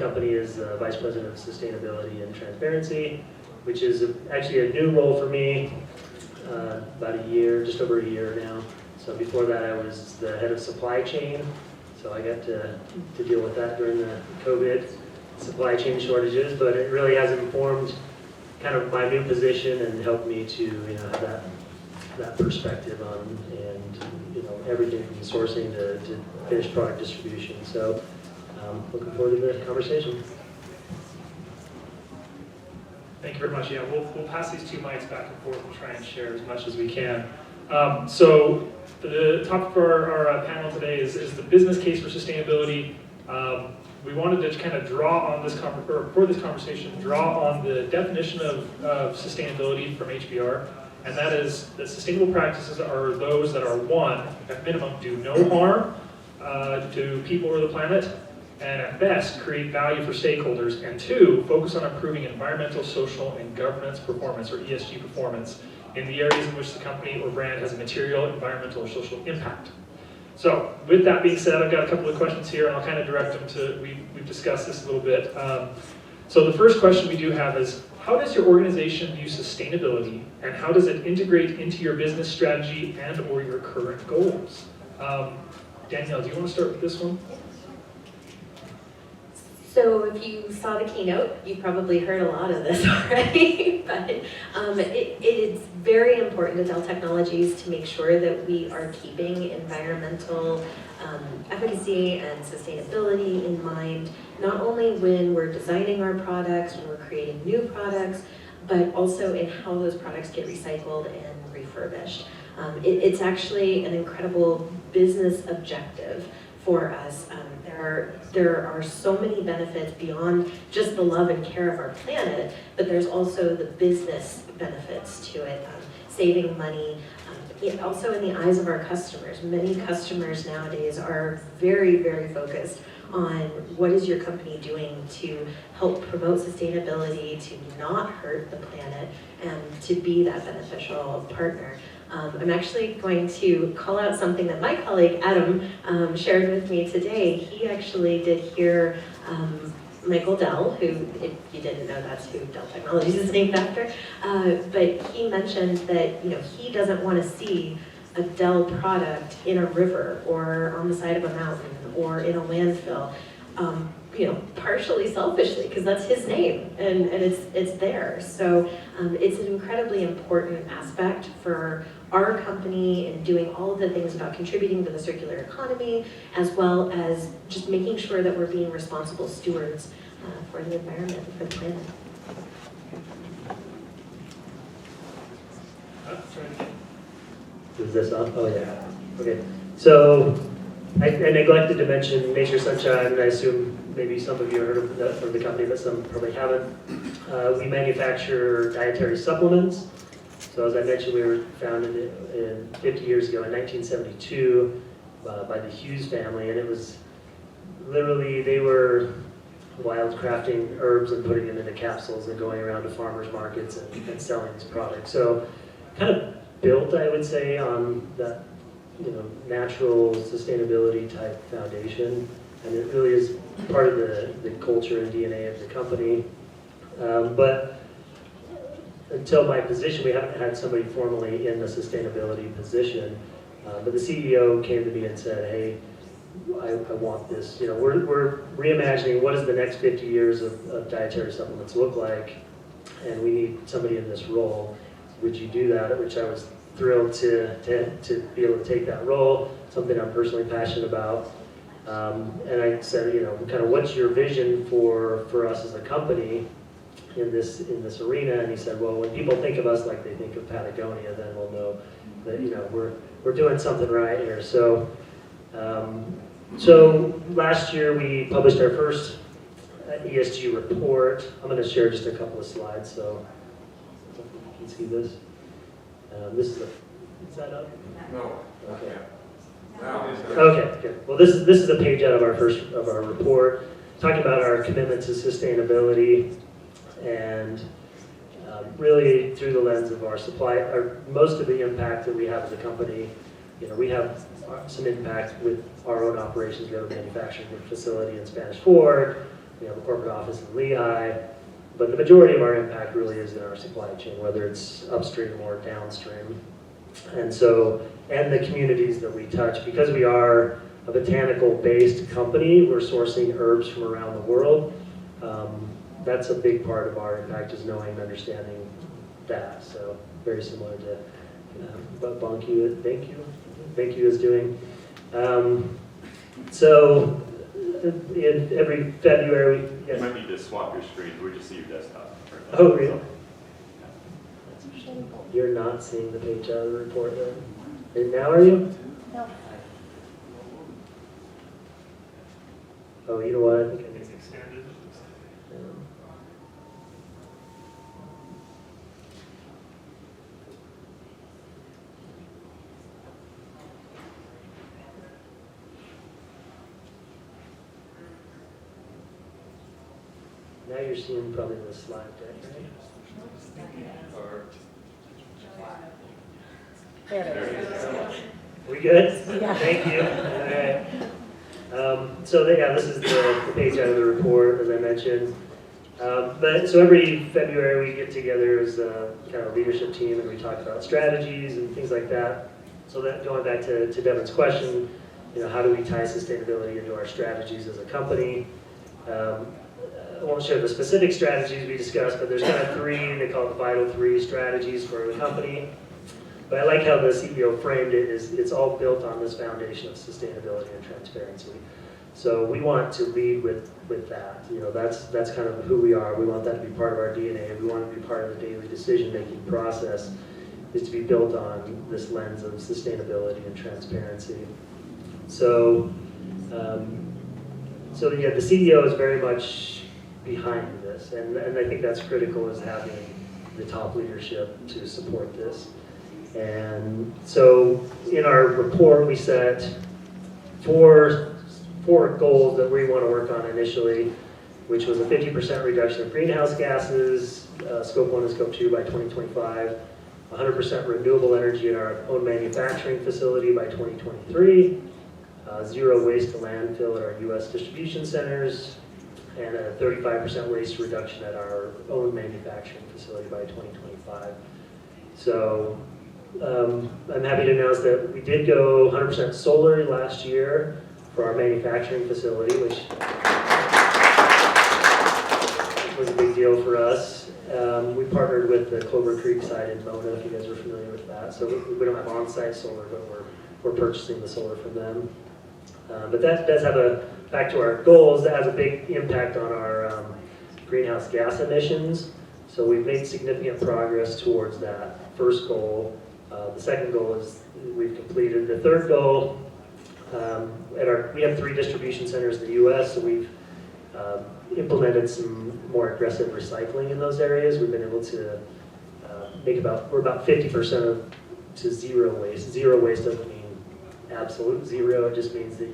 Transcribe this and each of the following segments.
company as Vice President of Sustainability and Transparency, which is actually a new role for me, about a year, just over a year now. So before that I was the head of supply chain, so I got to deal with that during the COVID supply chain shortages, but it really has informed kind of my new position and helped me to have that perspective on and everything from sourcing to finished product distribution. So looking forward to the conversation. Thank you very much. Yeah, we'll pass these two mics back and forth and try and share as much as we can. So the topic for our panel today is the business case for sustainability. We wanted to kind of draw on this for this conversation, draw on the definition of sustainability from HBR, and that is that sustainable practices are those that are, one, at minimum, do no harm to people or the planet, and at best, create value for stakeholders, and two, focus on improving environmental, social, and governance performance, or ESG performance, in the areas in which the company or brand has a material, environmental, or social impact. So, with that being said, I've got a couple of questions here, and I'll kind of direct them to, we've discussed this a little bit. So the first question we do have is, how does your organization view sustainability, and how does it integrate into your business strategy and or your current goals? Danielle, do you want to start with this one? So if you saw the keynote, you probably heard a lot of this already, but it is very important to Dell Technologies to make sure that we are keeping environmental efficacy and sustainability in mind, not only when we're designing our products, when we're creating new products, but also in how those products get recycled and refurbished. It's actually an incredible business objective for us. There are so many benefits beyond just the love and care of our planet, but there's also the business benefits to it, saving money. Also in the eyes of our customers, many customers nowadays are very, very focused on what is your company doing to help promote sustainability, to not hurt the planet, and to be that beneficial partner. I'm actually going to call out something that my colleague Adam shared with me today. He actually did hear Michael Dell, who, if you didn't know, that's who Dell Technologies is named after, but he mentioned that he doesn't want to see a Dell product in a river or on the side of a mountain or in a landfill. Partially selfishly, because that's his name and it's there. So it's an incredibly important aspect for our company in doing all of the things about contributing to the circular economy, as well as just making sure that we're being responsible stewards for the environment and for the planet. Is this on? Oh yeah. Okay. So I neglected to mention Nature Sunshine, and I assume maybe some of you have heard of the company, but some probably haven't. We manufacture dietary supplements. So as I mentioned, we were founded 50 years ago in 1972 by the Hughes family, and it was literally, they were wild crafting herbs and putting them into capsules and going around to farmers markets and selling these products. So kind of built, I would say, on that natural sustainability type foundation, and it really is part of the culture and DNA of the company. But until my position, we haven't had somebody formally in the sustainability position. But the CEO came to me and said, "Hey, I want this. We're reimagining what does the next 50 years of dietary supplements look like, and we need somebody in this role. Would you do that?" At which I was thrilled to be able to take that role, something I'm personally passionate about. And I said, kind of what's your vision for us as a company in this arena? And he said, well, when people think of us like they think of Patagonia, then we'll know that we're doing something right here. So last year we published our first ESG report. I'm going to share just a couple of slides so you can see this. This is that up? No. Okay. Now. Okay, good. Well, this is a page out of our report, talking about our commitment to sustainability, and really through the lens of our supply. Most of the impact that we have as a company, we have some impact with our own operations. We have a manufacturing facility in Spanish Fork. we have a corporate office in Lehigh, but the majority of our impact really is in our supply chain, whether it's upstream or downstream. And so, and the communities that we touch, because we are a botanical-based company, we're sourcing herbs from around the world. That's a big part of our impact, is knowing and understanding that. So very similar to what BanQu is doing. So in every February, yes. You might need to swap your screen. We just see your desktop. Oh, really? You're not seeing the page out of the report then? And now are you? No. Oh, you know what? I think I need It's expanded. Now you're seeing probably the slide deck, right? There it is. We good? Yeah. Thank you. All right. So yeah, this is the page out of the report, as I mentioned. But so every February we get together as a kind of leadership team and we talk about strategies and things like that. So that going back to Deven's question, how do we tie sustainability into our strategies as a company? I won't share the specific strategies we discussed, but there's kind of three, they call it the vital three strategies for the company. But I like how the CEO framed it, is it's all built on this foundation of sustainability and transparency. So we want to lead with that. That's kind of who we are. We want that to be part of our DNA. We want it to be part of the daily decision-making process, is to be built on this lens of sustainability and transparency. So, yeah, the CEO is very much behind this, and I think that's critical, is having the top leadership to support this. And so in our report, we set four goals that we want to work on initially, which was a 50% reduction of greenhouse gases, scope 1 and scope 2 by 2025, 100% renewable energy in our own manufacturing facility by 2023, zero waste to landfill at our U.S. distribution centers, and a 35% waste reduction at our own manufacturing facility by 2025. So I'm happy to announce that we did go 100% solar last year for our manufacturing facility, which was a big deal for us. We partnered with the Clover Creek site in Mona, if you guys are familiar with that. So we don't have on-site solar, but we're purchasing the solar from them. But that does have back to our goals, that has a big impact on our greenhouse gas emissions. So we've made significant progress towards that first goal. The second goal is we've completed. The third goal, we have 3 distribution centers in the U.S., so we've implemented some more aggressive recycling in those areas. We've been able to we're about 50% to zero waste. Zero waste doesn't mean absolute zero, it just means that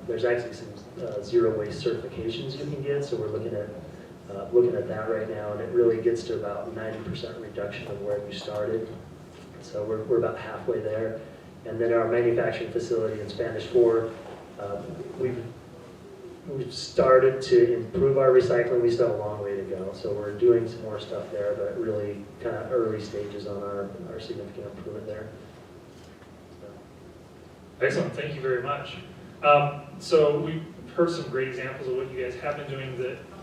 there's actually some zero waste certifications you can get, so we're looking at that right now, and it really gets to about 90% reduction of where we started. So we're about halfway there. And then our manufacturing facility in Spanish Fort, we've started to improve our recycling. We still have a long way to go, so we're doing some more stuff there, but really kind of early stages on our significant improvement there. Excellent, thank you very much. So we've heard some great examples of what you guys have been doing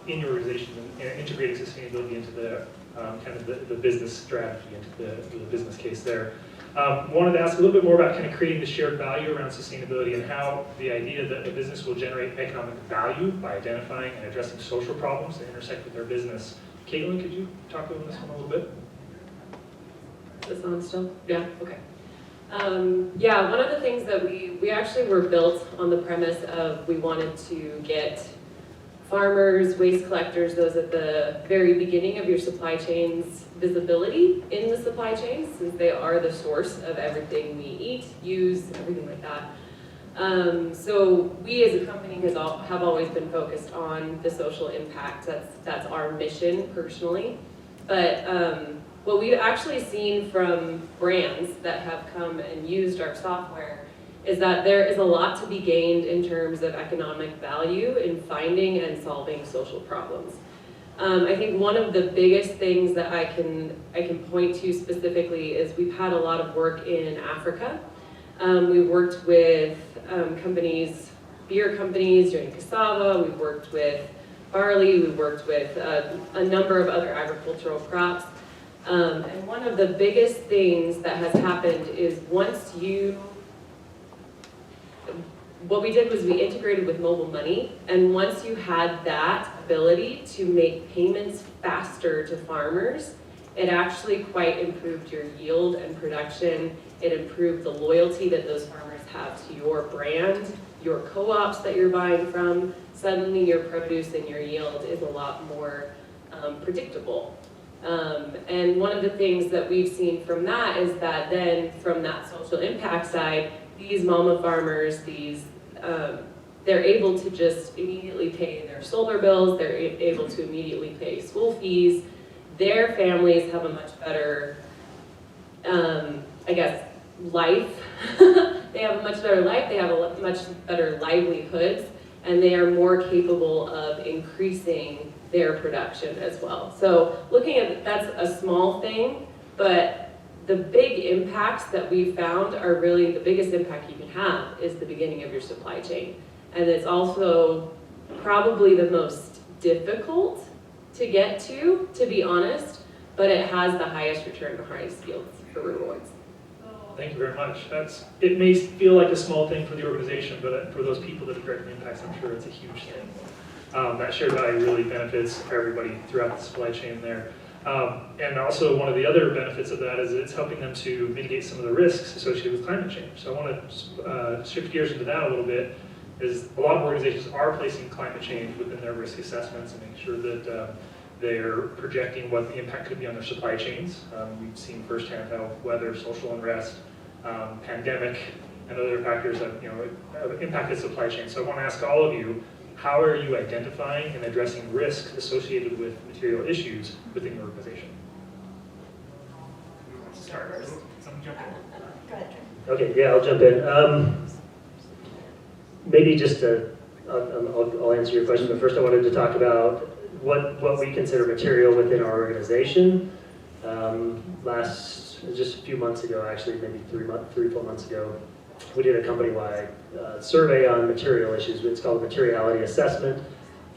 in your organization and integrating sustainability into the kind of the business strategy, into the business case there. Wanted to ask a little bit more about kind of creating the shared value around sustainability and how the idea that a business will generate economic value by identifying and addressing social problems that intersect with their business. Katelyn, could you talk about this one a little bit? Is this on still? Yeah, okay. Yeah, one of the things that we actually were built on the premise of we wanted to get farmers, waste collectors, those at the very beginning of your supply chain's visibility in the supply chain, since they are the source of everything we eat, use, everything like that. So we as a company have always been focused on the social impact. That's our mission personally. But what we've actually seen from brands that have come and used our software is that there is a lot to be gained in terms of economic value in finding and solving social problems. I think one of the biggest things that I can point to specifically is we've had a lot of work in Africa. We've worked with companies, beer companies doing cassava, we've worked with barley, we've worked with a number of other agricultural crops. And one of the biggest things that has happened is what we did was we integrated with mobile money, and once you had that ability to make payments faster to farmers, it actually quite improved your yield and production. It improved the loyalty that those farmers have to your brand, your co-ops that you're buying from. Suddenly your produce and your yield is a lot more predictable. And one of the things that we've seen from that is that then from that social impact side, these mama farmers, they're able to just immediately pay their solar bills, they're able to immediately pay school fees, their families have a much better, I guess, life. They have a much better life, they have a much better livelihoods, and they are more capable of increasing their production as well. So looking at that's a small thing, but the big impacts that we found are really the biggest impact you can have is the beginning of your supply chain. And it's also probably the most difficult to get to be honest, but it has the highest return, the highest yields for rewards. Thank you very much. It may feel like a small thing for the organization, but for those people that it directly impacts, I'm sure it's a huge thing. That shared value really benefits everybody throughout the supply chain there. And also one of the other benefits of that is it's helping them to mitigate some of the risks associated with climate change. So I want to shift gears into that a little bit, is a lot of organizations are placing climate change within their risk assessments and making sure that they're projecting what the impact could be on their supply chains. We've seen firsthand how weather, social unrest, pandemic, and other factors have impacted supply chains. So I want to ask all of you, how are you identifying and addressing risks associated with material issues within your organization? Who wants to start first? Someone jump in. Go ahead, Trent. Okay, yeah, I'll jump in. Maybe just I'll answer your question, but first I wanted to talk about what we consider material within our organization. Just a few months ago, actually, maybe 4 months ago, we did a company-wide survey on material issues. It's called materiality assessment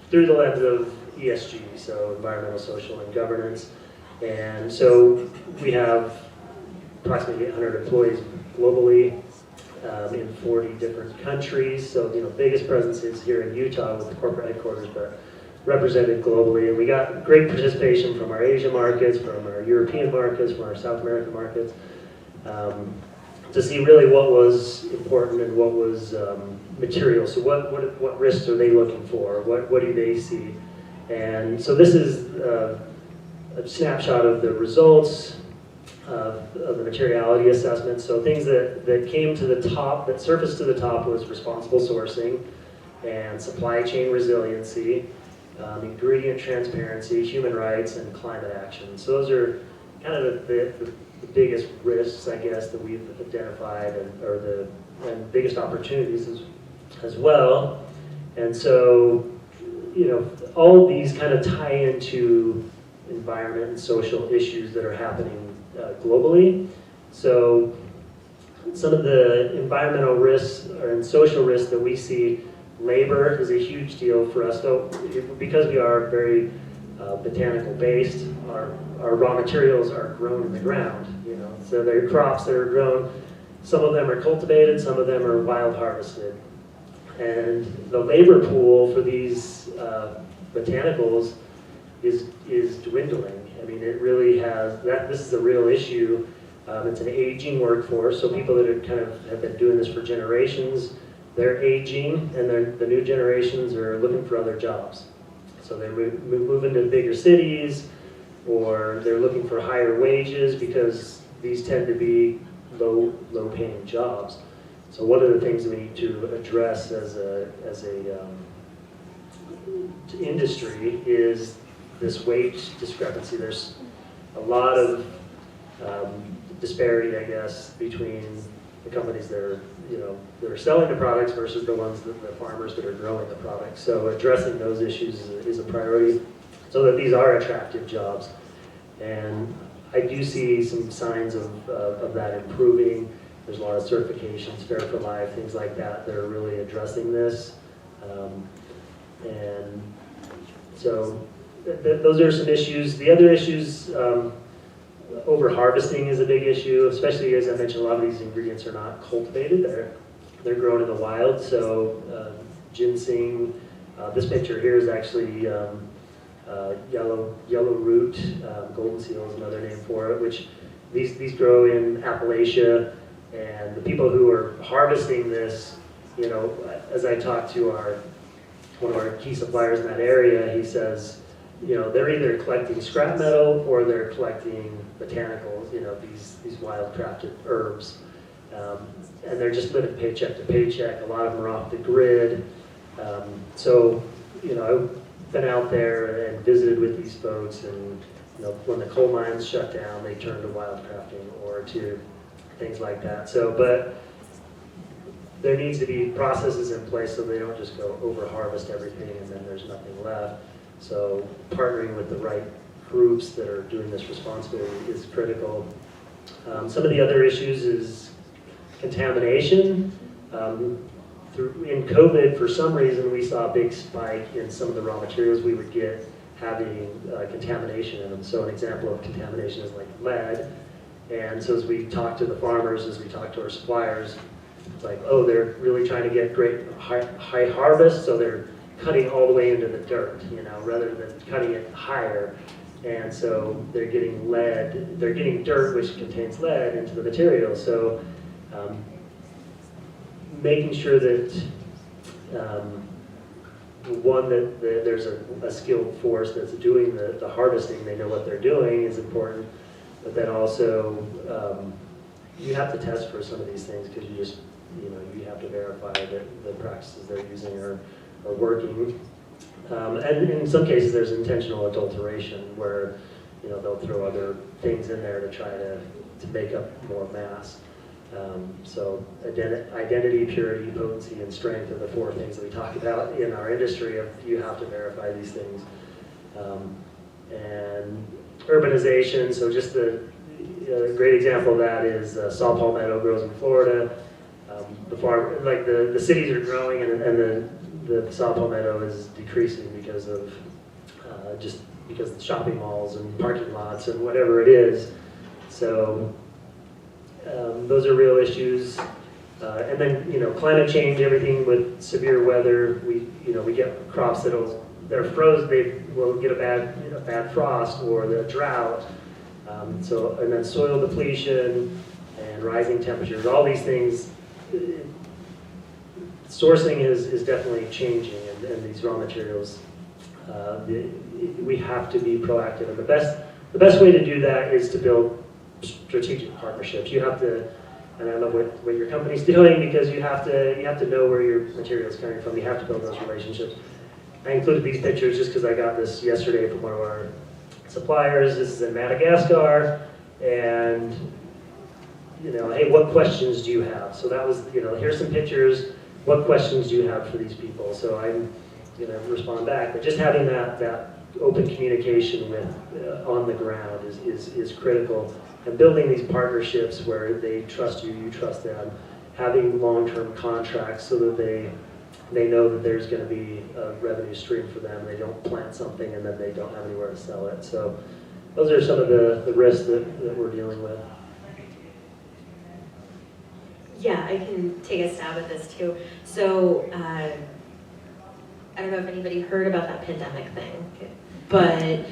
through the lens of ESG, so environmental, social, and governance. And so we have approximately 800 employees globally in 40 different countries. So, biggest presence is here in Utah with the corporate headquarters, but represented globally. And we got great participation from our Asia markets, from our European markets, from our South American markets, to see really what was important and what was material. So what risks are they looking for? What do they see? And so this is a snapshot of the results of the materiality assessment. So things that came to the top, that surfaced to the top, was responsible sourcing and supply chain resiliency, ingredient transparency, human rights, and climate action. So those are kind of the biggest risks, I guess, that we've identified, and biggest opportunities as well. And so, all of these kind of tie into environment and social issues that are happening globally. So some of the environmental risks and social risks that we see, labor is a huge deal for us. So because we are very botanical based, our raw materials are grown in the ground. So they're crops that are grown. Some of them are cultivated, some of them are wild harvested. And the labor pool for these botanicals is dwindling. I mean, it really has, this is a real issue. It's an aging workforce, so people that have been doing this for generations, they're aging, and the new generations are looking for other jobs. So they move into bigger cities, or they're looking for higher wages because these tend to be low-paying jobs. So one of the things we need to address as a industry is this wage discrepancy. There's a lot of disparity, I guess, between the companies that are, that are selling the products versus the ones that the farmers that are growing the products. So addressing those issues is a priority so that these are attractive jobs. And I do see some signs of that improving. There's a lot of certifications, Fair for Life, things like that that are really addressing this. And so those are some issues. The other issues, over harvesting is a big issue, especially as I mentioned, a lot of these ingredients are not cultivated. They're grown in the wild. So ginseng, this picture here is actually yellow root, golden seal is another name for it, which these grow in Appalachia. And the people who are harvesting this, as I talked to one of our key suppliers in that area, he says, they're either collecting scrap metal or they're collecting botanicals, these wild-crafted herbs. And they're just living paycheck to paycheck. A lot of them are off the grid. So, I've been out there and visited with these folks, and when the coal mines shut down, they turned to wildcrafting or to things like that. So, but there needs to be processes in place so they don't just go over-harvest everything and then there's nothing left. So partnering with the right groups that are doing this responsibility is critical. Some of the other issues is contamination. In COVID, for some reason, we saw a big spike in some of the raw materials we would get having contamination in them. So an example of contamination is like lead. And so as we talk to the farmers, as we talk to our suppliers, it's like, oh, they're really trying to get great high harvest, so they're cutting all the way into the dirt, rather than cutting it higher. And so they're getting dirt which contains lead into the material. So making sure that that there's a skilled force that's doing the harvesting, they know what they're doing is important. But then also, you have to test for some of these things because you have to verify that the practices they're using are working. And in some cases, there's intentional adulteration where they'll throw other things in there to try to make up more mass. So identity, purity, potency, and strength are the 4 things that we talk about in our industry. You have to verify these things. And urbanization, so just a great example of that is saw palmetto grows in Florida. The cities are growing and the saw palmetto is decreasing because of because of the shopping malls and parking lots and whatever it is. So those are real issues. And then climate change, everything with severe weather. We get crops they're frozen. They will get a bad frost or the drought. And then soil depletion and rising temperatures. All these things. Sourcing is definitely changing, and these raw materials. We have to be proactive, and the best way to do that is to build strategic partnerships. You have to, and I don't know what your company's doing, because you have to know where your material is coming from. You have to build those relationships. I included these pictures just because I got this yesterday from one of our suppliers. This is in Madagascar, and hey, what questions do you have? So that was, here's some pictures. What questions do you have for these people? So I'm going to respond back. But just having that open communication with on the ground is critical. And building these partnerships where they trust you, you trust them. Having long-term contracts so that they know that there's going to be a revenue stream for them. They don't plant something and then they don't have anywhere to sell it. So those are some of the risks that we're dealing with. Yeah, I can take a stab at this too. So I don't know if anybody heard about that pandemic thing, but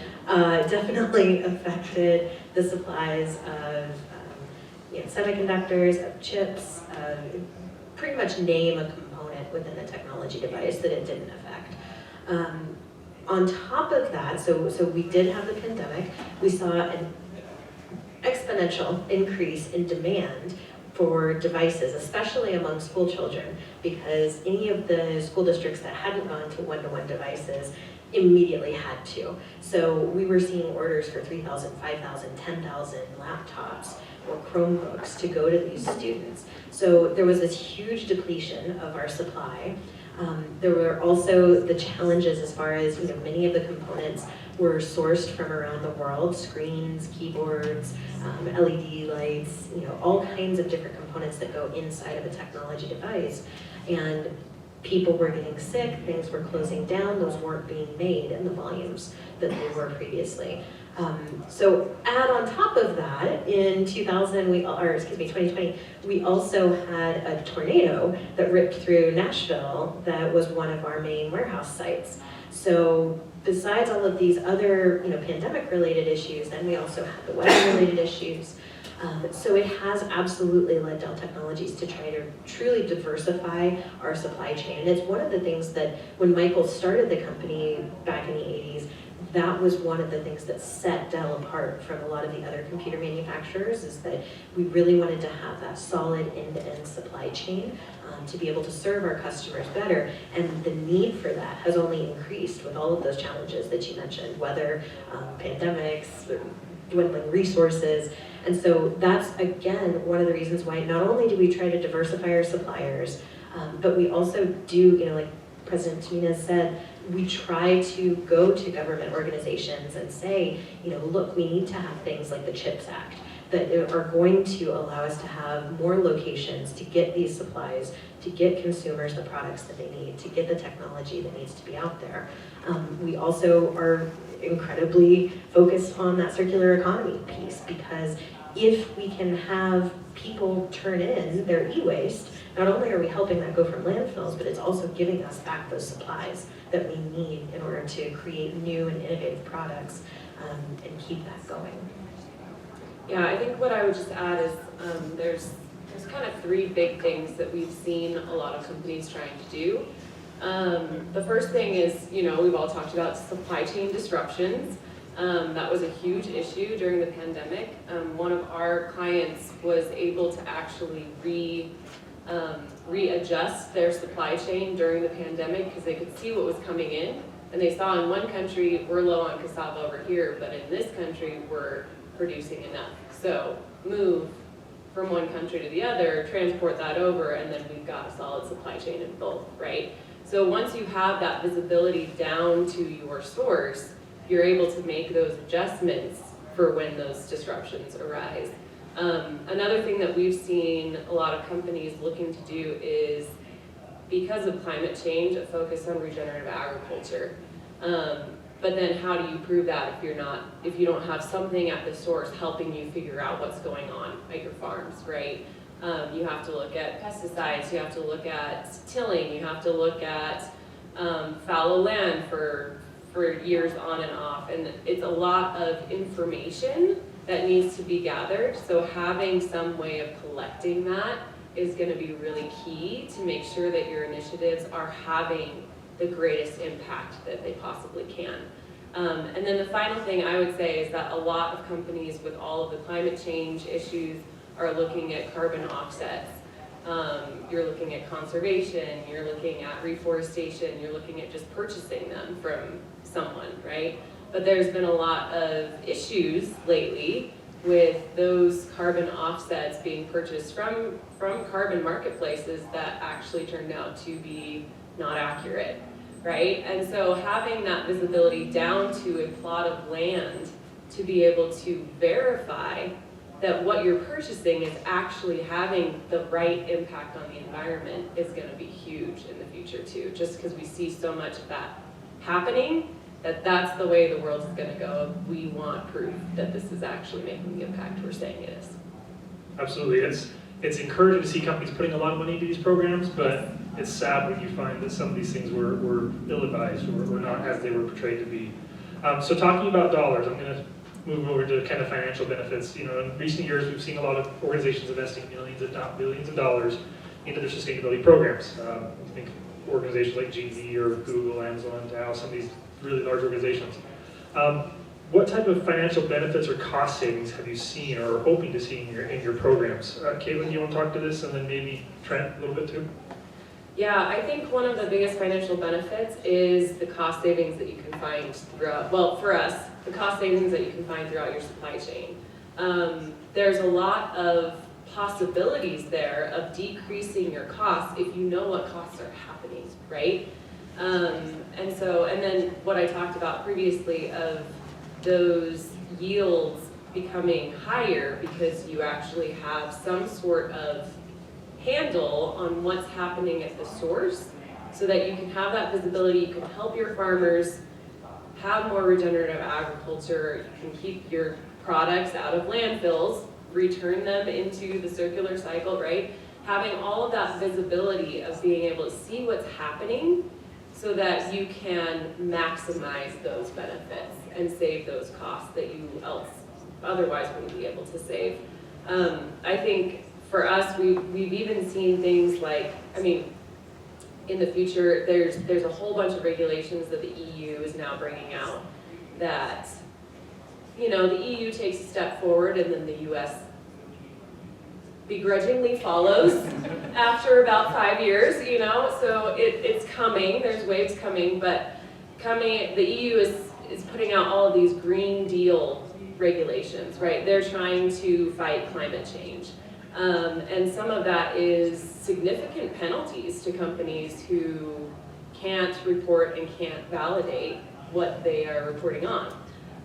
definitely affected the supplies of semiconductors, of chips, pretty much name a component within a technology device that it didn't affect. On top of that, so we did have the pandemic. We saw an exponential increase in demand for devices, especially among school children, because any of the school districts that hadn't gone to one-to-one devices immediately had to. So we were seeing orders for 3,000, 5,000, 10,000 laptops or Chromebooks to go to these students. So there was this huge depletion of our supply. There were also the challenges as far as, many of the components were sourced from around the world, screens, keyboards, LED lights, all kinds of different components that go inside of a technology device. And people were getting sick, things were closing down, those weren't being made in the volumes that they were previously. So add on top of that, in 2020, we also had a tornado that ripped through Nashville that was one of our main warehouse sites. So besides all of these other, pandemic-related issues, then we also had the weather-related issues. So it has absolutely led Dell Technologies to try to truly diversify our supply chain. And it's one of the things that when Michael started the company back in the 80s, that was one of the things that set Dell apart from a lot of the other computer manufacturers, is that we really wanted to have that solid end-to-end supply chain to be able to serve our customers better. And the need for that has only increased with all of those challenges that you mentioned, weather, pandemics, dwindling resources. And so that's, again, one of the reasons why not only do we try to diversify our suppliers, but we also do, like President Tamina said, we try to go to government organizations and say, look, we need to have things like the CHIPS Act that are going to allow us to have more locations to get these supplies, to get consumers the products that they need, to get the technology that needs to be out there. We also are incredibly focused on that circular economy piece, because if we can have people turn in their e-waste, not only are we helping that go from landfills, but it's also giving us back those supplies that we need in order to create new and innovative products and keep that going. Yeah, I think what I would just add is there's kind of three big things that we've seen a lot of companies trying to do. The first thing is, we've all talked about supply chain disruptions. That was a huge issue during the pandemic. One of our clients was able to actually readjust their supply chain during the pandemic because they could see what was coming in. And they saw in one country, we're low on cassava over here, but in this country, we're producing enough. So move from one country to the other, transport that over, and then we've got a solid supply chain in both, right? So once you have that visibility down to your source, you're able to make those adjustments for when those disruptions arise. Another thing that we've seen a lot of companies looking to do is, because of climate change, a focus on regenerative agriculture. But then how do you prove that if you don't have something at the source helping you figure out what's going on at your farms, right? You have to look at pesticides, you have to look at tilling, you have to look at fallow land for years on and off, and it's a lot of information that needs to be gathered. So having some way of collecting that is going to be really key to make sure that your initiatives are having the greatest impact that they possibly can. And then the final thing I would say is that a lot of companies with all of the climate change issues are looking at carbon offsets. You're looking at conservation, you're looking at reforestation, you're looking at just purchasing them from someone, right? But there's been a lot of issues lately with those carbon offsets being purchased from carbon marketplaces that actually turned out to be not accurate, right? And so having that visibility down to a plot of land to be able to verify that what you're purchasing is actually having the right impact on the environment is going to be huge in the future too, just because we see so much of that happening, that's the way the world is going to go. We want proof that this is actually making the impact we're saying it is. Absolutely. It's encouraging to see companies putting a lot of money into these programs, but it's sad when you find that some of these things were ill-advised or not as they were portrayed to be. So talking about dollars, I'm going to move over to kind of financial benefits. In recent years, we've seen a lot of organizations investing millions of dollars into their sustainability programs. I think organizations like GE or Google, Amazon, Dow, some of these really large organizations. What type of financial benefits or cost savings have you seen or are hoping to see in your programs? Katelyn, do you want to talk to this, and then maybe Trent a little bit too? Yeah, I think one of the biggest financial benefits is the cost savings that you can find throughout, well, for us, the cost savings that you can find throughout your supply chain. There's a lot of possibilities there of decreasing your costs if you know what costs are happening, right? And then what I talked about previously of those yields becoming higher because you actually have some sort of handle on what's happening at the source so that you can have that visibility, you can help your farmers have more regenerative agriculture, you can keep your products out of landfills, return them into the circular cycle, right? Having all of that visibility of being able to see what's happening so that you can maximize those benefits and save those costs that you otherwise wouldn't be able to save. I think for us, we've even seen things like, I mean, in the future, there's a whole bunch of regulations that the EU is now bringing out that, you know, the EU takes a step forward and then the US begrudgingly follows after about 5 years, you know, so it's coming, there's waves coming, but the EU is putting out all of these Green Deal regulations, right? They're trying to fight climate change. And some of that is significant penalties to companies who can't report and can't validate what they are reporting on.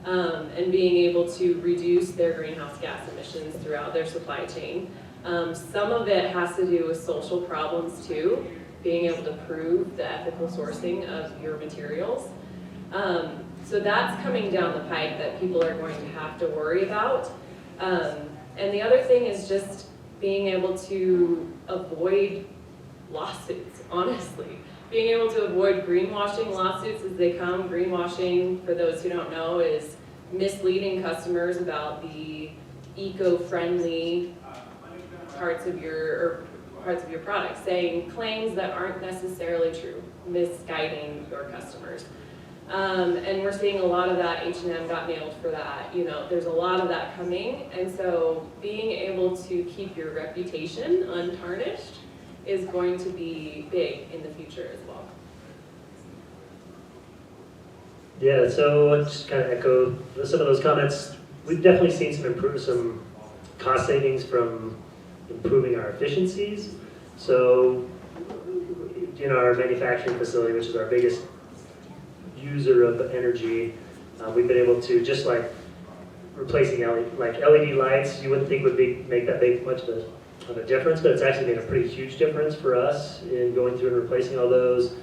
And being able to reduce their greenhouse gas emissions throughout their supply chain. Some of it has to do with social problems too, being able to prove the ethical sourcing of your materials. So that's coming down the pipe that people are going to have to worry about. And the other thing is just being able to avoid lawsuits, honestly. Being able to avoid greenwashing lawsuits as they come. Greenwashing, for those who don't know, is misleading customers about the eco-friendly parts of your product, saying claims that aren't necessarily true, misguiding your customers. And we're seeing a lot of that. H&M got nailed for that. You know, there's a lot of that coming, and so being able to keep your reputation untarnished is going to be big in the future as well. Yeah, so let's just kind of echo some of those comments. We've definitely seen some cost savings from improving our efficiencies. So in our manufacturing facility, which is our biggest user of energy, we've been able to, just like replacing LED lights, you wouldn't think would make that big much of a difference, but it's actually made a pretty huge difference for us in going through and replacing all those.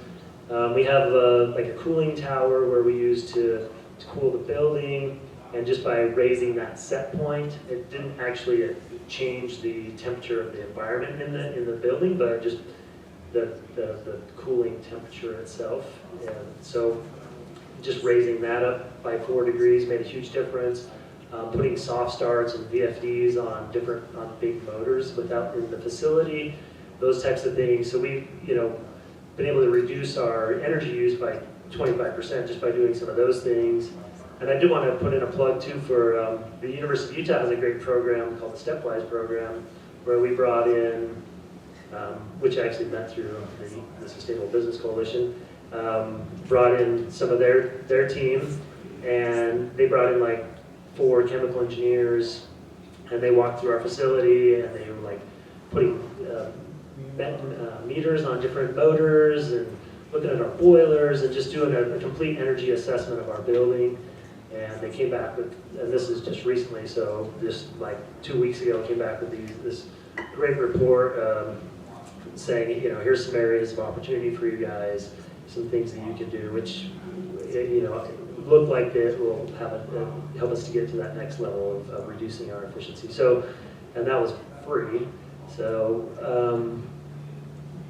We have like a cooling tower where we use to cool the building, and just by raising that set point, it didn't actually change the temperature of the environment in the building, but just the cooling temperature itself. And so just raising that up by 4 degrees made a huge difference. Putting soft starts and VFDs on big motors in the facility, those types of things. So we've been able to reduce our energy use by 25% just by doing some of those things. And I do want to put in a plug too for the University of Utah has a great program called the Stepwise program, where we brought in, which I actually met through the Sustainable Business Coalition, brought in some of their team, and they brought in like 4 chemical engineers, and they walked through our facility, and they were like putting meters on different motors and looking at our boilers and just doing a complete energy assessment of our building. And they came back with, and this is just recently, so just like 2 weeks ago, came back with this great report saying, here's some areas of opportunity for you guys, some things that you can do, which look like it will help us to get to that next level of reducing our efficiency. So, and that was free. So,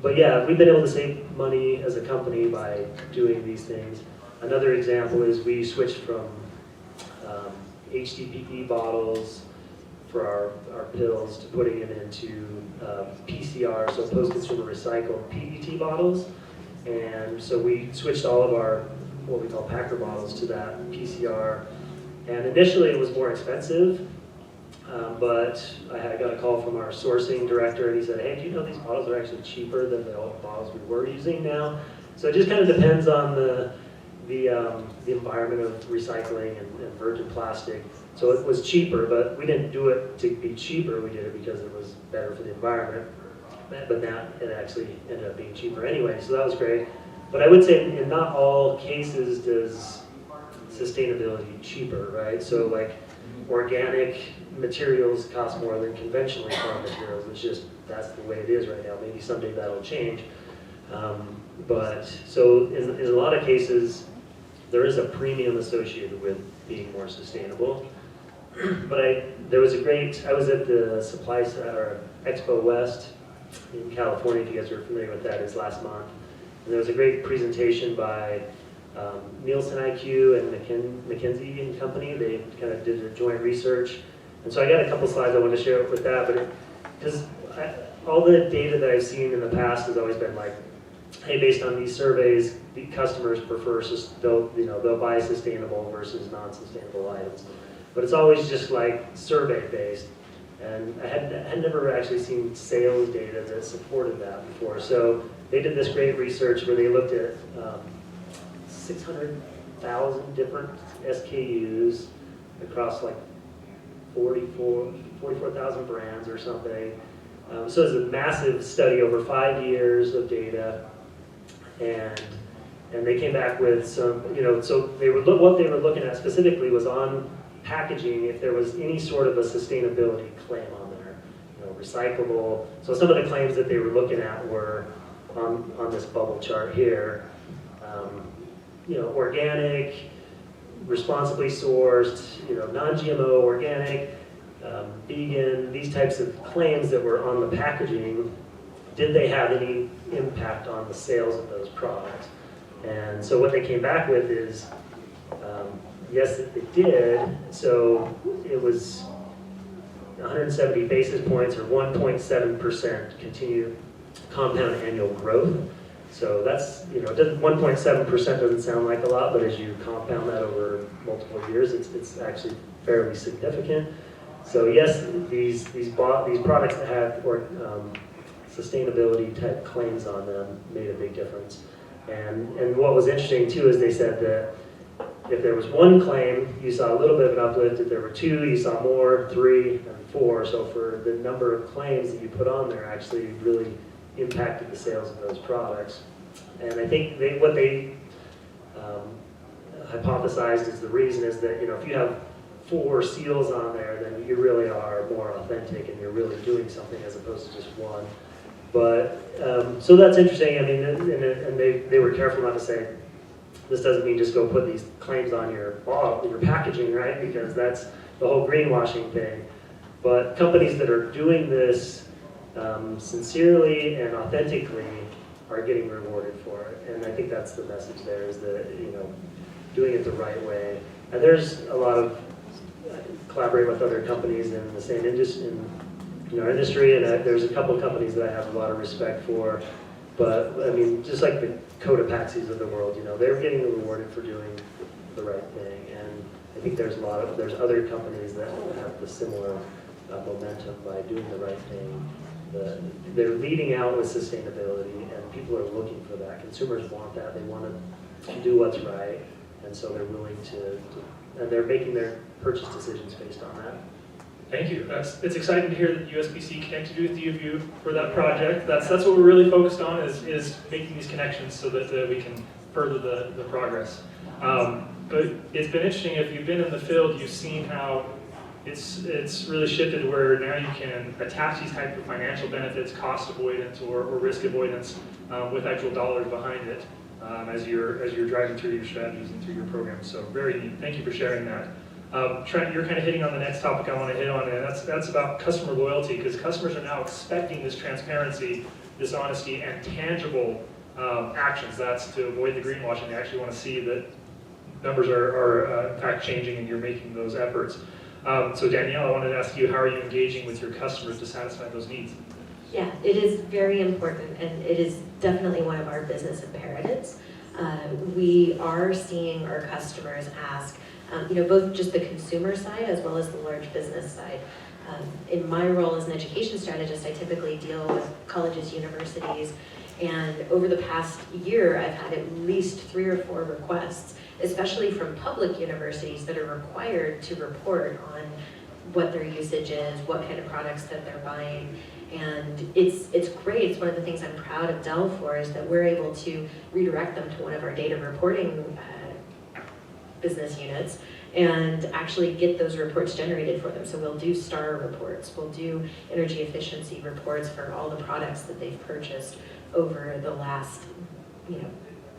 but yeah, we've been able to save money as a company by doing these things. Another example is we switched from HDPE bottles for our pills to putting it into PCR, so post-consumer recycled PET bottles. And so we switched all of our what we call Packer bottles to that PCR. And initially it was more expensive, but I got a call from our sourcing director, and he said, hey, do you know these bottles are actually cheaper than the old bottles we were using now? So it just kind of depends on the environment of recycling and virgin plastic. So it was cheaper, but we didn't do it to be cheaper. We did it because it was better for the environment. But now it actually ended up being cheaper anyway, so that was great. But I would say in not all cases does sustainability cheaper, right? So like organic materials cost more than conventionally farmed materials. It's just, that's the way it is right now. Maybe someday that'll change. But so in a lot of cases, there is a premium associated with being more sustainable. But I was at the Supply Center Expo West in California, if you guys are familiar with that, is last month. And there was a great presentation by Nielsen IQ and McKinsey and Company. They kind of did a joint research. And so I got a couple slides I wanted to share with that, but because all the data that I've seen in the past has always been like, hey, based on these surveys, the customers prefer, they'll buy sustainable versus non-sustainable items. But it's always just like survey-based. And I had never actually seen sales data that supported that before. So they did this great research where they looked at 600,000 different SKUs across like 44,000 brands or something. So it's a massive study over 5 years of data. And they came back with some, so what they were looking at specifically was on packaging, if there was any sort of a sustainability claim on there, recyclable. So some of the claims that they were looking at were on this bubble chart here. Organic, responsibly sourced, non-GMO, organic, vegan, these types of claims that were on the packaging. Did they have any impact on the sales of those products? And so what they came back with is, yes, it did. So it was 170 basis points or 1.7% continued compound annual growth. So that's, 1.7% doesn't sound like a lot, but as you compound that over multiple years, it's actually fairly significant. So yes, these products that had sustainability type claims on them made a big difference. And what was interesting too is they said that if there was one claim, you saw a little bit of an uplift. If there were two, you saw more, 3, and 4. So for the number of claims that you put on there actually really impacted the sales of those products. And I think what they hypothesized is the reason is that, if you have 4 seals on there, then you really are more authentic and you're really doing something as opposed to just one. But, so that's interesting. I mean, and they were careful not to say, this doesn't mean just go put these claims on your bottle, your packaging, right? Because that's the whole greenwashing thing. But companies that are doing this sincerely and authentically are getting rewarded for it. And I think that's the message there is that, doing it the right way. And there's a lot of collaborate with other companies in the same industry, in our industry, and there's a couple of companies that I have a lot of respect for. But I mean, just like the Cotopaxis of the world, they're getting rewarded for doing the right thing. And I think there's other companies that have the similar momentum by doing the right thing. They're leading out with sustainability, and people are looking for that. Consumers want that. They want to do what's right, and so they're willing and they're making their purchase decisions based on that. Thank you. It's exciting to hear that USBC connected you with UVU for that project. That's what we're really focused on is making these connections so that we can further the progress. But it's been interesting, if you've been in the field, you've seen how it's really shifted where now you can attach these types of financial benefits, cost avoidance or risk avoidance with actual dollars behind it as you're driving through your strategies and through your programs. So very neat. Thank you for sharing that. Trent, you're kind of hitting on the next topic I want to hit on, and that's about customer loyalty, because customers are now expecting this transparency, this honesty, and tangible actions. That's to avoid the greenwashing. They actually want to see that numbers are in fact changing and you're making those efforts. So Danielle, I wanted to ask you, how are you engaging with your customers to satisfy those needs? Yeah, it is very important, and it is definitely one of our business imperatives. We are seeing our customers ask, both just the consumer side as well as the large business side. In my role as an education strategist, I typically deal with colleges, universities, and over the past year, I've had at least 3 or 4 requests, especially from public universities that are required to report on what their usage is, what kind of products that they're buying. And it's great. It's one of the things I'm proud of Dell for, is that we're able to redirect them to one of our data reporting business units and actually get those reports generated for them. So we'll do STAR reports, we'll do energy efficiency reports for all the products that they've purchased over the last,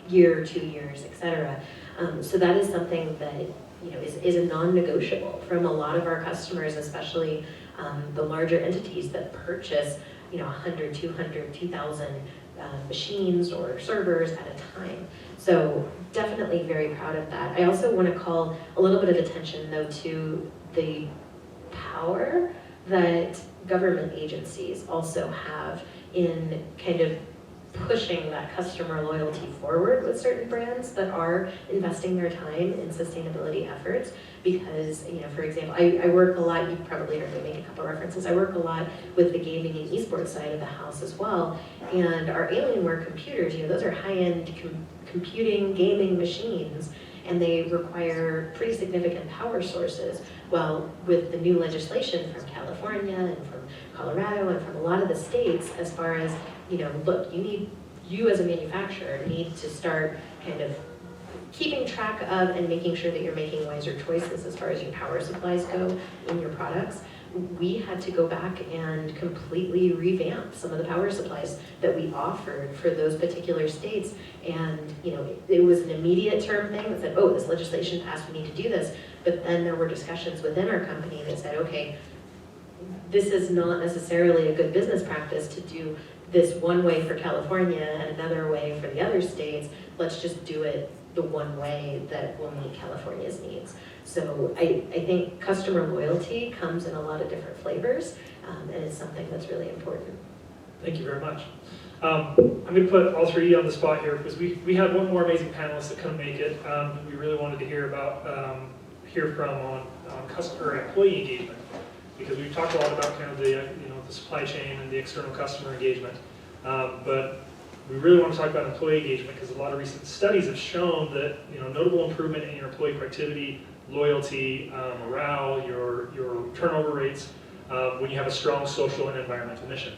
year, 2 years, etc. So that is something that is a non-negotiable from a lot of our customers, especially the larger entities that purchase 100, 200, 2,000 machines or servers at a time. So definitely very proud of that. I also want to call a little bit of attention though to the power that government agencies also have in kind of pushing that customer loyalty forward with certain brands that are investing their time in sustainability efforts. Because, for example, I work a lot, you probably heard me make a couple references, I work a lot with the gaming and esports side of the house as well. And our Alienware computers, those are high-end computing, gaming machines, and they require pretty significant power sources. Well, with the new legislation from California and from Colorado and from a lot of the states, as far as, look, you as a manufacturer need to start kind of keeping track of and making sure that you're making wiser choices as far as your power supplies go in your products. We had to go back and completely revamp some of the power supplies that we offered for those particular states. And, it was an immediate term thing that said, oh, this legislation passed, we need to do this. But then there were discussions within our company that said, okay, this is not necessarily a good business practice to do this one way for California and another way for the other states. Let's just do it the one way that will meet California's needs. So I think customer loyalty comes in a lot of different flavors, and it's something that's really important. Thank you very much. I'm going to put all 3 on the spot here because we had one more amazing panelist that couldn't make it. We really wanted to hear from on customer employee engagement, because we've talked a lot about kind of the the supply chain and the external customer engagement, but we really want to talk about employee engagement because a lot of recent studies have shown that notable improvement in your employee productivity, loyalty, morale, your turnover rates when you have a strong social and environmental mission.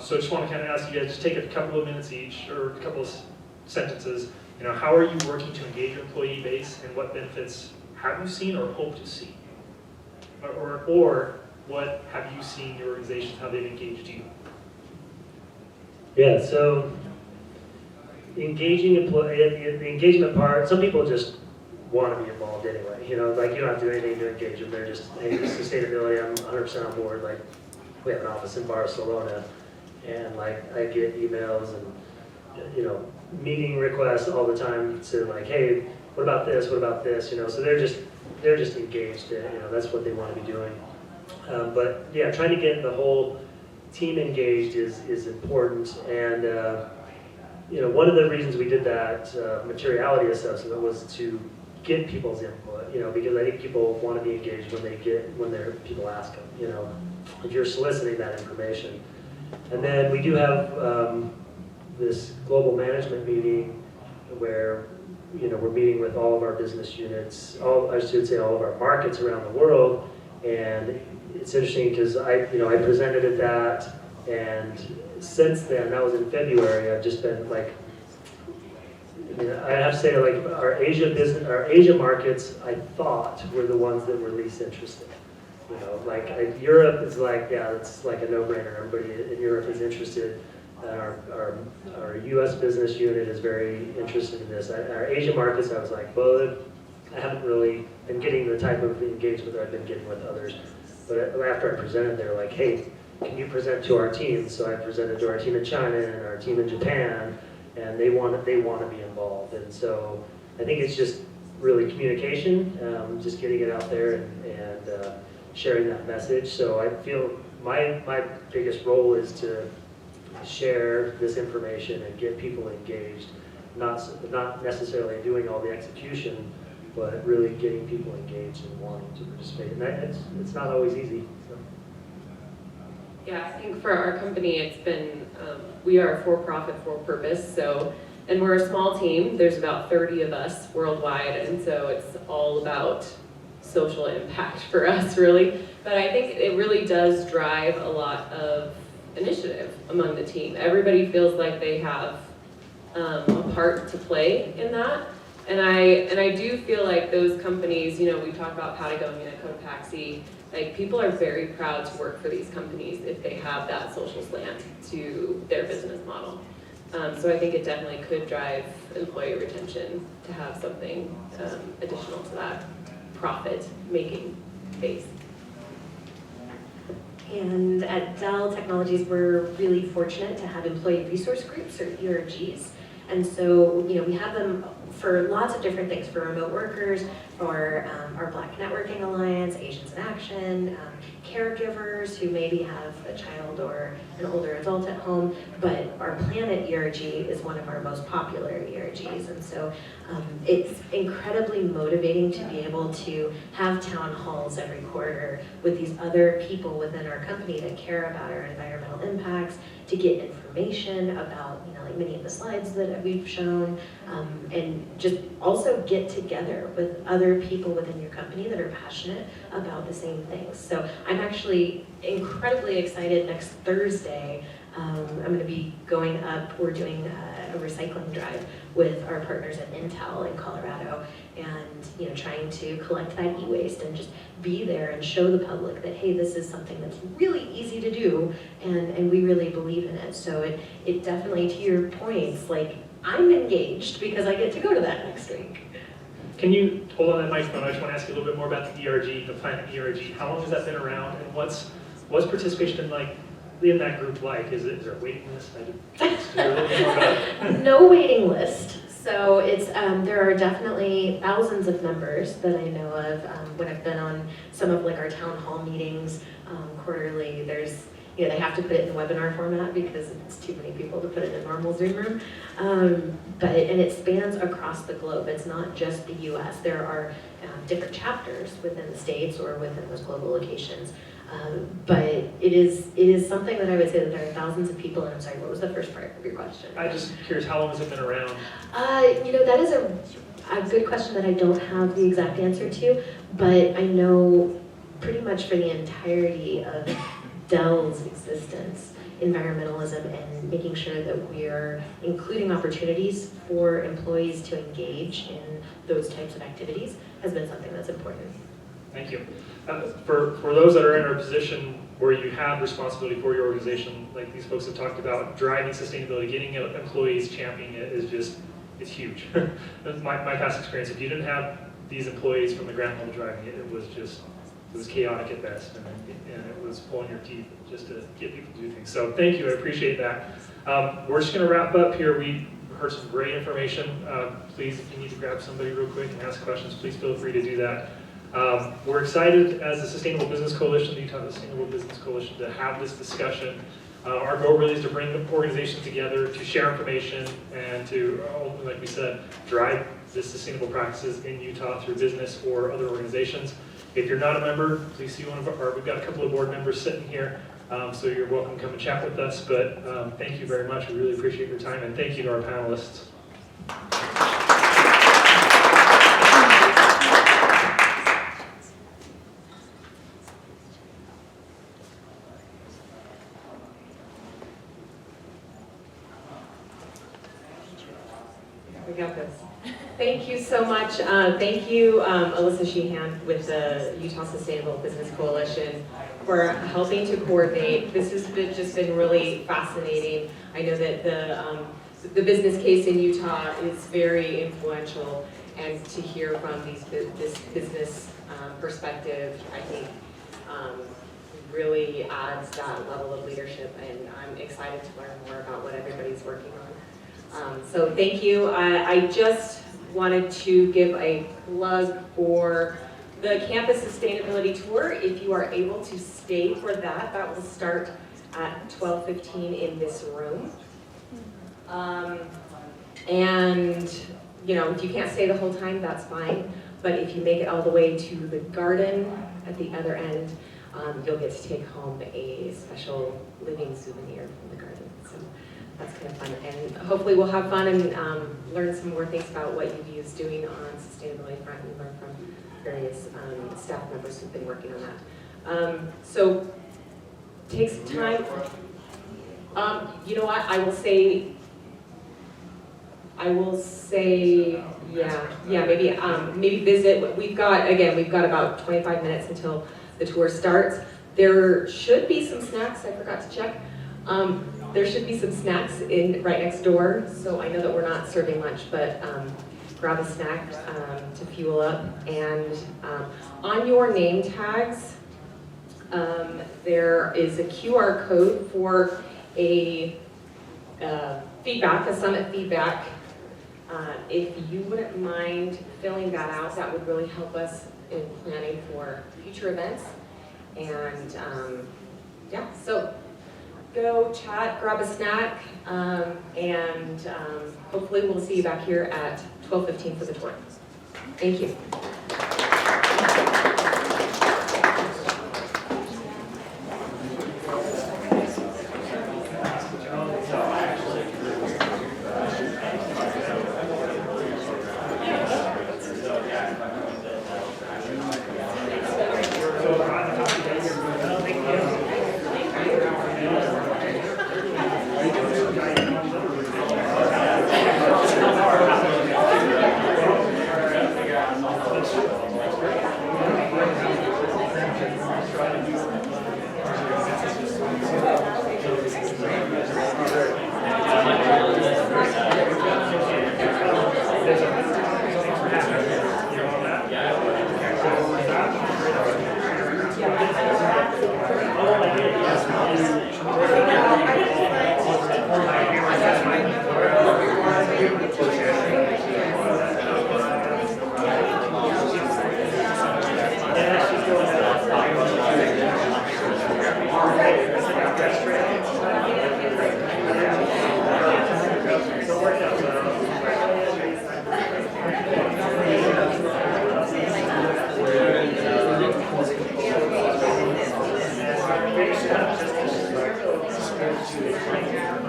So I just want to kind of ask you guys, just take a couple of minutes each, or a couple of sentences. How are you working to engage your employee base, and what benefits have you seen or hope to see? Or what have you seen your organizations, how they've engaged you? Yeah, so the engagement part, some people just want to be involved anyway. You don't have to do anything to engage them. They're just, hey, sustainability, I'm 100% on board. Like, we have an office in Barcelona, and I get emails and meeting requests all the time to hey, what about this? What about this? So they're just engaged. That's what they want to be doing. But yeah, trying to get the whole team engaged is important. And one of the reasons we did that materiality assessment was to get people's input. Because I think people want to be engaged when people ask them. If you're soliciting that information. And then we do have this global management meeting where we're meeting with all of our business units, all of our markets around the world. And it's interesting because I presented at that, and since then, that was in February, I've just been I have to say our Asia markets, I thought were the ones that were least interested. Europe is it's like a no-brainer. Everybody in Europe is interested. Our U.S. business unit is very interested in this. Our Asia markets, I was well, I haven't really been getting the type of engagement that I've been getting with others. But after I presented, they were like, hey, can you present to our team? So I presented to our team in China and our team in Japan, and they want to be involved. And so I think it's just really communication, just getting it out there and sharing that message. So I feel my biggest role is to share this information and get people engaged, not necessarily doing all the execution, but really getting people engaged and wanting to participate. And it's not always easy. So. Yeah, I think for our company, it's been, we are a for-profit, for-purpose, so, and we're a small team. There's about 30 of us worldwide, and so it's all about social impact for us, really. But I think it really does drive a lot of initiative among the team. Everybody feels like they have a part to play in that. And I do feel like those companies, you know, we talk about Patagonia, Cotopaxi, like people are very proud to work for these companies if they have that social slant to their business model. So I think it definitely could drive employee retention to have something additional to that profit-making base. And at Dell Technologies, we're really fortunate to have employee resource groups, or ERGs. And so, you know, we have them for lots of different things, for remote workers, for our Black Networking Alliance, Asians in Action, caregivers who maybe have a child or an older adult at home, but our Planet ERG is one of our most popular ERGs. And so it's incredibly motivating to be able to have town halls every quarter with these other people within our company that care about our environmental impacts, to get information about, you know, like many of the slides that we've shown, and just also get together with other people within your company that are passionate about the same things. So I'm actually incredibly excited. Next Thursday, I'm going to be going up, we're doing a recycling drive with our partners at Intel in Colorado, and, you know, trying to collect that e-waste and just be there and show the public that, hey, this is something that's really easy to do, and we really believe in it. So it definitely, to your points, like, I'm engaged because I get to go to that next week. Can you hold on that microphone? I just want to ask you a little bit more about the ERG, the Planet ERG. How long has that been around, and what's participation like in that group like? Is there a waiting list? I just hear a little bit more about it. No waiting list. So it's there are definitely thousands of members that I know of. When I've been on some of like our town hall meetings quarterly, there's, you know, they have to put it in webinar format because it's too many people to put it in a normal Zoom room. And it spans across the globe. It's not just the U.S. There are different chapters within the states or within those global locations. But it is something that I would say that there are thousands of people. And I'm sorry, what was the first part of your question? I'm just curious, how long has it been around? You know, that is a good question that I don't have the exact answer to, but I know pretty much for the entirety of Dell's existence, environmentalism and making sure that we're including opportunities for employees to engage in those types of activities has been something that's important. Thank you. For those that are in our position where you have responsibility for your organization, like these folks have talked about, driving sustainability, getting employees championing it is just, it's huge. my past experience, if you didn't have these employees from the ground level driving it, it was chaotic at best, and it was pulling your teeth just to get people to do things. So thank you, I appreciate that. We're just going to wrap up here. We heard some great information. Please, if you need to grab somebody real quick and ask questions, please feel free to do that. We're excited as the Sustainable Business Coalition, the Utah Sustainable Business Coalition, to have this discussion. Our goal really is to bring the organizations together to share information and to, like we said, drive the sustainable practices in Utah through business or other organizations. If you're not a member, please see one of our, we've got a couple of board members sitting here, so you're welcome to come and chat with us. But thank you very much. We really appreciate your time, and thank you to our panelists. We got this. Thank you so much. Thank you, Alyssa Sheehan with the Utah Sustainable Business Coalition for helping to coordinate. This has just been really fascinating. I know that the business case in Utah is very influential, and to hear from this business perspective, I think really adds that level of leadership, and I'm excited to learn more about what everybody's working on. So thank you. I just wanted to give a plug for the campus sustainability tour. If you are able to stay for that, that will start at 12:15 in this room. And you know, if you can't stay the whole time, that's fine. But if you make it all the way to the garden at the other end, you'll get to take home a special living souvenir from the garden. So that's kind of fun. And hopefully we'll have fun and learn some more things about what UVU is doing on sustainability front and learn from various staff members who've been working on that. So take some time. You know what, I will say, yeah, maybe visit. We've got about 25 minutes until the tour starts. There should be some snacks, I forgot to check. There should be some snacks right next door, so I know that we're not serving lunch, but grab a snack to fuel up. And on your name tags, there is a QR code for a summit feedback. If you wouldn't mind filling that out, that would really help us in planning for future events. And yeah, so go chat, grab a snack, and hopefully we'll see you back here at 12:15 for the tour. Thank you.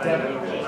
Deven.